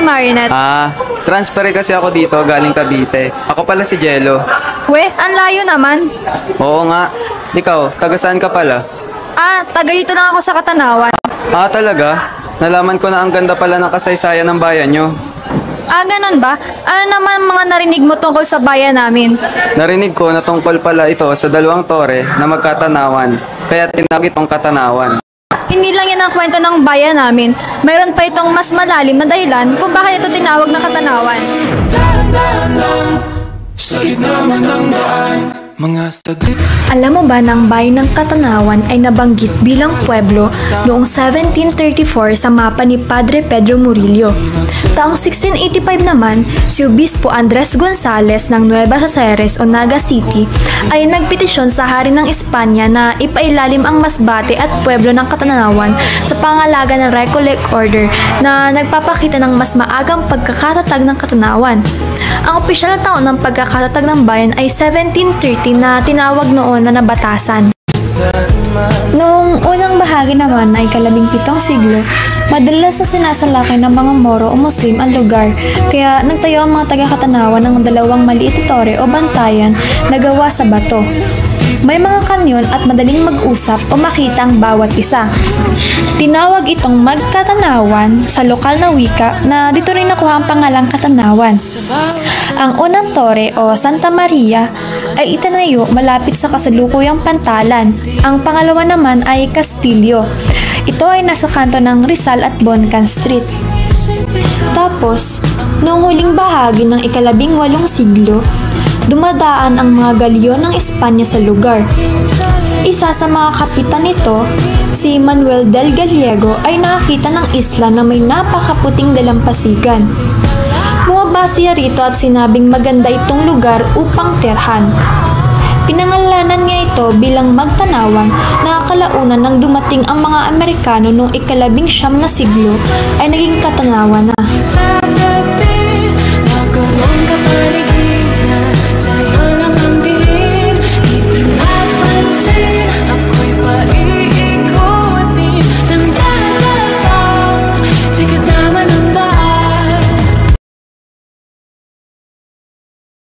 Marinette. Transfer kasi ako dito galing Cavite. Ako pala si Jello. We, ang layo naman. Oo nga. Ikaw, taga saan ka pala? Taga dito lang ako sa Katanawan. Talaga? Nalaman ko na ang ganda pala ng kasaysayan ng bayan nyo. Ganon ba? Ano naman mga narinig mo tungkol sa bayan namin? Narinig ko na tungkol pala ito sa dalawang tore na magkatanawan. Kaya tinawag itong Katanawan. Hindi lang yan ang kwento ng bayan namin. Mayroon pa itong mas malalim na dahilan kung bakit ito tinawag na Katanawan. Sa gitna man ng daan, mga saglit. Alam mo ba na ang bayan ng Katanawan ay nabanggit bilang pueblo noong 1734 sa mapa ni Padre Pedro Murillo. Taong 1685 naman, si Obispo Andres Gonzales ng Nueva Cáceres o Naga City ay nagpetisyon sa hari ng Espanya na ipailalim ang Masbate at pueblo ng Katanawan sa pangalaga ng Recollect Order na nagpapakita ng mas maagang pagkakatatag ng Katanawan. Ang opisyal na taon ng pagkakatatag ng bayan ay 1730 na tinawag noon na nabatasan. Noong unang bahagi naman ay ika-17 siglo, madalas na sinasalakay ng mga Moro o Muslim ang lugar, kaya nagtayo ang mga taga-Katanawan ng dalawang maliit na tore o bantayan na gawa sa bato. May mga kanyon at madaling mag-usap o makita ang bawat isa. Tinawag itong Magkatanawan sa lokal na wika na dito rin nakuha ang pangalang Katanawan. Ang unang tore o Santa Maria ay itinayo malapit sa kasalukuyang pantalan. Ang pangalawa naman ay Castillo. Ito ay nasa kanto ng Rizal at Boncan Street. Tapos, noong huling bahagi ng ika-18 siglo, dumadaan ang mga galyon ng Espanya sa lugar. Isa sa mga kapitan nito, si Manuel del Gallego, ay nakakita ng isla na may napakaputing dalampasigan. Bumaba siya rito at sinabing maganda itong lugar upang tirhan. Pinangalanan niya ito bilang Magtanawan na kalaunan nang dumating ang mga Amerikano noong ika-19 na siglo ay naging Katanawan na.